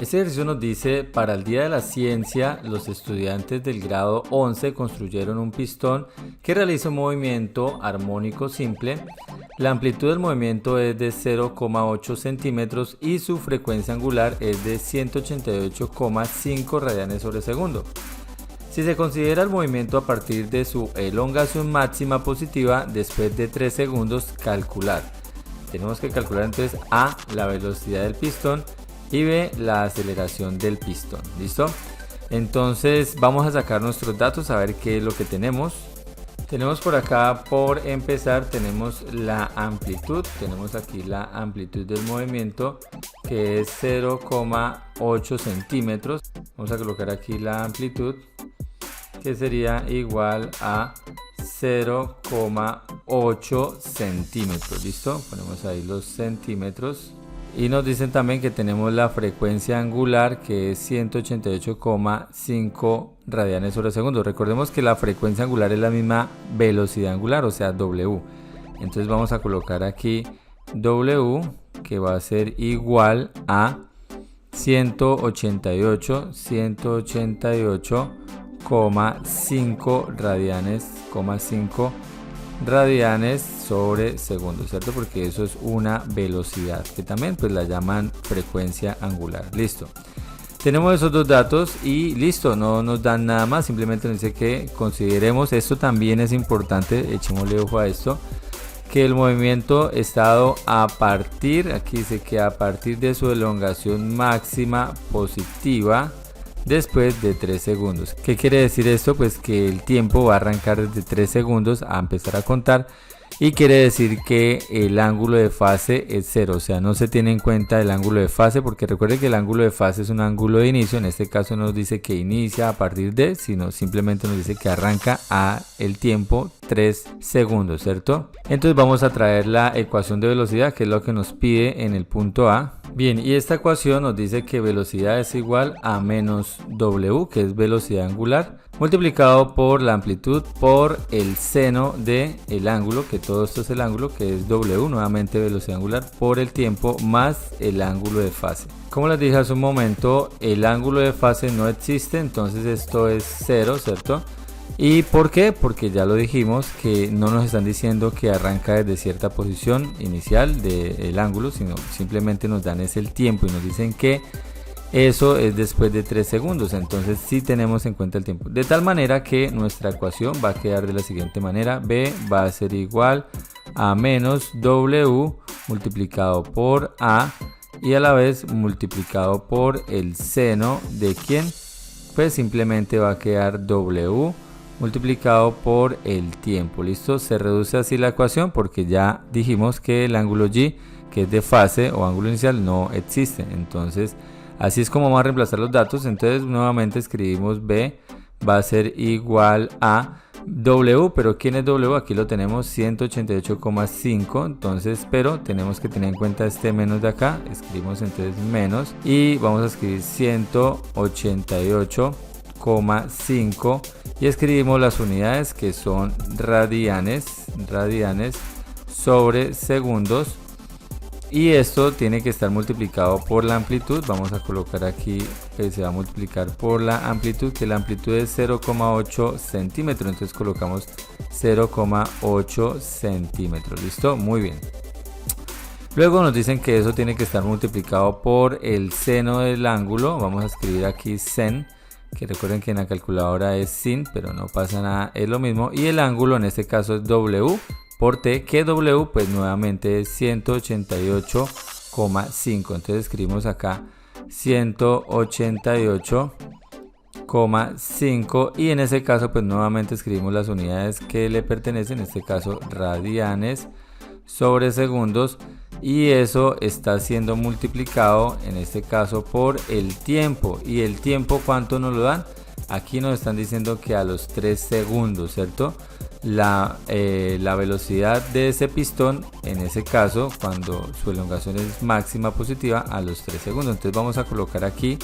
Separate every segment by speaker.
Speaker 1: Este ejercicio nos dice, para el Día de la Ciencia, los estudiantes del grado 11 construyeron un pistón que realiza un movimiento armónico simple. La amplitud del movimiento es de 0,8 centímetros y su frecuencia angular es de 188,5 radianes sobre segundo. Si se considera el movimiento a partir de su elongación máxima positiva, después de 3 segundos, calcular. Tenemos que calcular entonces A, la velocidad del pistón, y B, la aceleración del pistón. ¿Listo? Entonces vamos a sacar nuestros datos a ver qué es lo que tenemos. Tenemos por acá, por empezar, tenemos la amplitud. Tenemos aquí la amplitud del movimiento, que es 0,8 centímetros. Vamos a colocar aquí la amplitud, que sería igual a 0,8 centímetros. ¿Listo? Ponemos ahí los centímetros. Y nos dicen también que tenemos la frecuencia angular, que es 188,5 radianes sobre segundo. Recordemos que la frecuencia angular es la misma velocidad angular, o sea W. Entonces vamos a colocar aquí W, que va a ser igual a 188,5 radianes sobre segundo, ¿cierto? Porque eso es una velocidad que también pues la llaman frecuencia angular. Listo, tenemos esos dos datos y listo, no nos dan nada más, simplemente nos dice que consideremos, esto también es importante, echémosle ojo a esto, que el movimiento está dado a partir, aquí dice que a partir de su elongación máxima positiva después de 3 segundos. ¿Qué quiere decir esto? Pues que el tiempo va a arrancar desde 3 segundos a empezar a contar, y quiere decir que el ángulo de fase es 0, o sea, no se tiene en cuenta el ángulo de fase, porque recuerde que el ángulo de fase es un ángulo de inicio. En este caso no nos dice que inicia a partir de, sino simplemente nos dice que arranca a el tiempo 3 segundos, ¿cierto? Entonces vamos a traer la ecuación de velocidad, que es lo que nos pide en el punto A. Bien, y esta ecuación nos dice que velocidad es igual a menos W, que es velocidad angular, multiplicado por la amplitud por el seno del ángulo, que todo esto es el ángulo, que es W, nuevamente velocidad angular, por el tiempo más el ángulo de fase. Como les dije hace un momento, el ángulo de fase no existe, entonces esto es 0, ¿cierto? ¿Y por qué? Porque ya lo dijimos, que no nos están diciendo que arranca desde cierta posición inicial del ángulo, sino simplemente nos dan es el tiempo y nos dicen que eso es después de 3 segundos. Entonces sí tenemos en cuenta el tiempo, de tal manera que nuestra ecuación va a quedar de la siguiente manera: B va a ser igual a menos W multiplicado por A y a la vez multiplicado por el seno de ¿quién? Pues simplemente va a quedar W multiplicado por el tiempo. Listo, se reduce así la ecuación porque ya dijimos que el ángulo G, que es de fase o ángulo inicial, no existe. Entonces así es como vamos a reemplazar los datos. Entonces nuevamente escribimos B va a ser igual a W, pero ¿quién es W? Aquí lo tenemos, 188,5. entonces, pero tenemos que tener en cuenta este menos de acá, escribimos entonces menos y vamos a escribir 188,5 y escribimos las unidades, que son radianes sobre segundos, y esto tiene que estar multiplicado por la amplitud. Vamos a colocar aquí que se va a multiplicar por la amplitud, que la amplitud es 0,8 centímetros, entonces colocamos 0,8 centímetros. Listo, muy bien. Luego nos dicen que eso tiene que estar multiplicado por el seno del ángulo. Vamos a escribir aquí sen, que recuerden que en la calculadora es sin, pero no pasa nada, es lo mismo. Y el ángulo en este caso es W por T, que W pues nuevamente es 188,5. Entonces escribimos acá 188,5 y en ese caso pues nuevamente escribimos las unidades que le pertenecen, en este caso radianes sobre segundos, y eso está siendo multiplicado en este caso por el tiempo. Y el tiempo, ¿cuánto nos lo dan? Aquí nos están diciendo que a los 3 segundos, ¿cierto? La velocidad de ese pistón, en ese caso, cuando su elongación es máxima positiva, a los 3 segundos. Entonces vamos a colocar aquí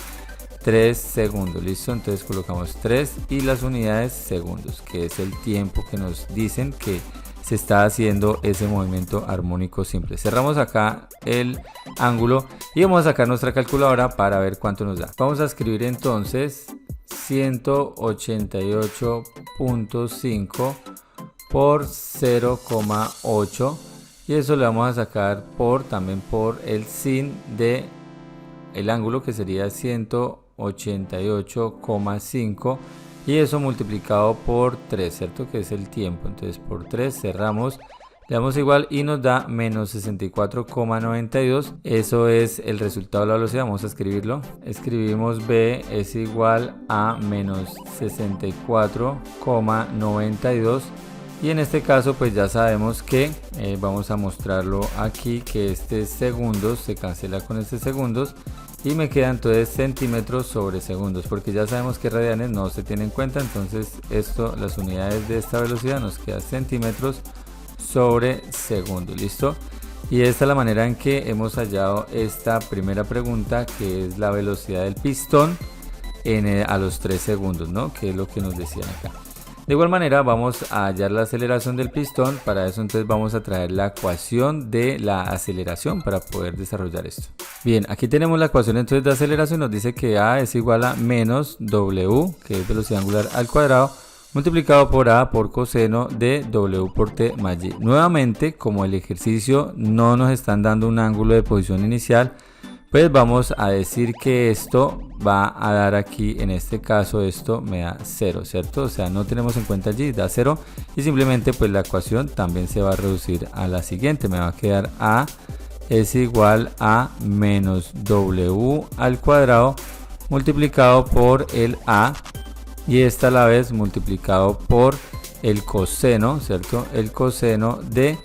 Speaker 1: 3 segundos, listo. Entonces colocamos 3 y las unidades segundos, que es el tiempo que nos dicen que se está haciendo ese movimiento armónico simple. Cerramos acá el ángulo y vamos a sacar nuestra calculadora para ver cuánto nos da. Vamos a escribir entonces 188.5 por 0,8 y eso le vamos a sacar también por el sin de el ángulo, que sería 188,5 y eso multiplicado por 3, ¿cierto? Que es el tiempo. Entonces por 3 cerramos, le damos igual y nos da menos 64,92. Eso es el resultado de la velocidad. Vamos a escribirlo. Escribimos B es igual a menos 64,92. Y en este caso pues ya sabemos que vamos a mostrarlo aquí, que este segundos se cancela con este segundos y me queda entonces centímetros sobre segundos, porque ya sabemos que radianes no se tienen en cuenta. Entonces las unidades de esta velocidad nos queda centímetros sobre segundos. Listo. Y esta es la manera en que hemos hallado esta primera pregunta, que es la velocidad del pistón a los 3 segundos, ¿no? Que es lo que nos decían acá. De igual manera vamos a hallar la aceleración del pistón. Para eso entonces vamos a traer la ecuación de la aceleración para poder desarrollar esto. Bien, aquí tenemos la ecuación entonces de aceleración. Nos dice que A es igual a menos W, que es velocidad angular al cuadrado, multiplicado por A por coseno de W por T más Y. Nuevamente, como el ejercicio no nos están dando un ángulo de posición inicial, pues vamos a decir que esto va a dar aquí, en este caso esto me da 0, ¿cierto? O sea, no tenemos en cuenta allí, da 0 y simplemente pues la ecuación también se va a reducir a la siguiente. Me va a quedar A es igual a menos W al cuadrado multiplicado por el A y esta a la vez multiplicado por el coseno, ¿cierto? El coseno de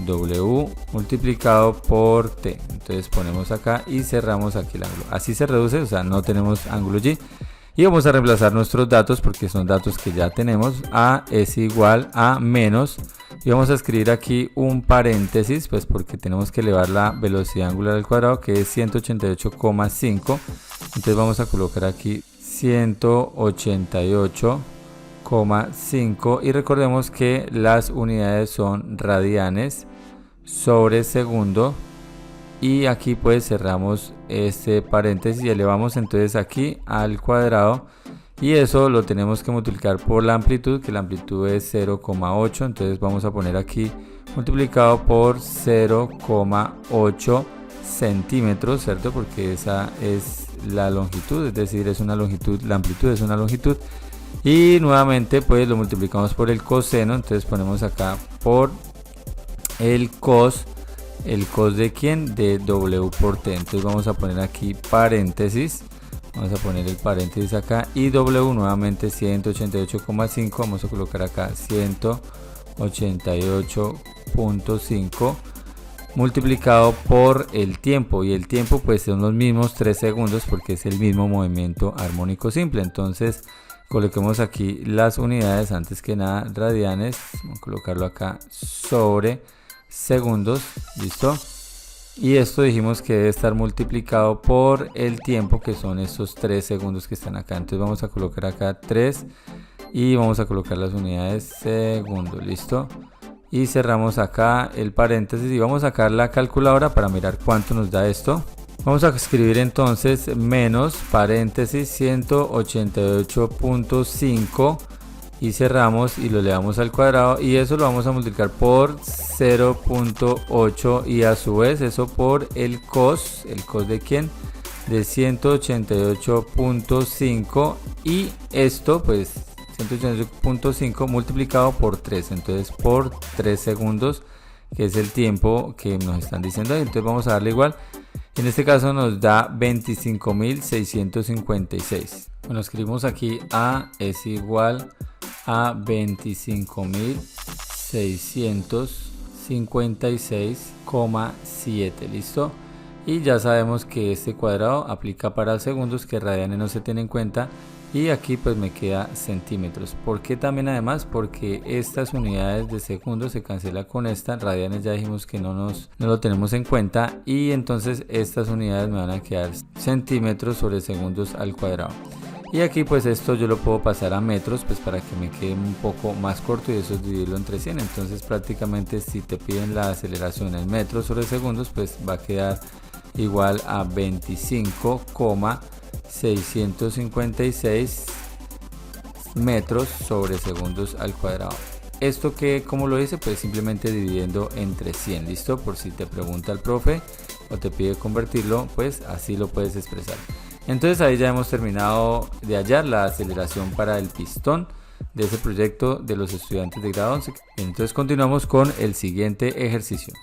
Speaker 1: W multiplicado por T. Entonces ponemos acá y cerramos aquí el ángulo. Así se reduce, o sea, no tenemos ángulo G. Y vamos a reemplazar nuestros datos porque son datos que ya tenemos. A es igual a menos, y vamos a escribir aquí un paréntesis, pues porque tenemos que elevar la velocidad angular al cuadrado, que es 188,5. Entonces vamos a colocar aquí 188,5 y recordemos que las unidades son radianes sobre segundo y aquí pues cerramos este paréntesis y elevamos entonces aquí al cuadrado y eso lo tenemos que multiplicar por la amplitud, que la amplitud es 0,8. Entonces vamos a poner aquí multiplicado por 0,8 centímetros, ¿cierto? Porque esa es la longitud, es decir, es una longitud, la amplitud es una longitud. Y nuevamente pues lo multiplicamos por el coseno, entonces ponemos acá por el cos de quién, de W por T. Entonces vamos a poner aquí paréntesis, vamos a poner el paréntesis acá y W nuevamente 188,5, vamos a colocar acá 188,5 multiplicado por el tiempo, y el tiempo pues son los mismos 3 segundos porque es el mismo movimiento armónico simple. Entonces coloquemos aquí las unidades, antes que nada radianes, vamos a colocarlo acá sobre segundos, listo, y esto dijimos que debe estar multiplicado por el tiempo, que son estos 3 segundos que están acá. Entonces vamos a colocar acá 3 y vamos a colocar las unidades segundos, listo, y cerramos acá el paréntesis y vamos a sacar la calculadora para mirar cuánto nos da esto. Vamos a escribir entonces menos paréntesis 188,5 y cerramos y lo elevamos al cuadrado y eso lo vamos a multiplicar por 0,8 y a su vez eso por el cos de quién, de 188,5 y esto pues 188,5 multiplicado por 3, entonces por 3 segundos, que es el tiempo que nos están diciendo ahí. Entonces vamos a darle igual, en este caso nos da 25.656. Bueno, escribimos aquí A es igual a 25.656,7, listo. Y ya sabemos que este cuadrado aplica para segundos, que radianes no se tiene en cuenta, y aquí pues me queda centímetros. ¿Por qué también? Además porque estas unidades de segundos se cancela con esta, radianes ya dijimos que no lo tenemos en cuenta, y entonces estas unidades me van a quedar centímetros sobre segundos al cuadrado. Y aquí pues esto yo lo puedo pasar a metros, pues para que me quede un poco más corto, y eso es dividirlo entre 100. Entonces prácticamente si te piden la aceleración en metros sobre segundos, pues va a quedar igual a 25,656 metros sobre segundos al cuadrado. Esto que, ¿cómo lo hice? Pues simplemente dividiendo entre 100, ¿listo? Por si te pregunta el profe o te pide convertirlo, pues así lo puedes expresar. Entonces ahí ya hemos terminado de hallar la aceleración para el pistón de ese proyecto de los estudiantes de grado 11. Entonces continuamos con el siguiente ejercicio.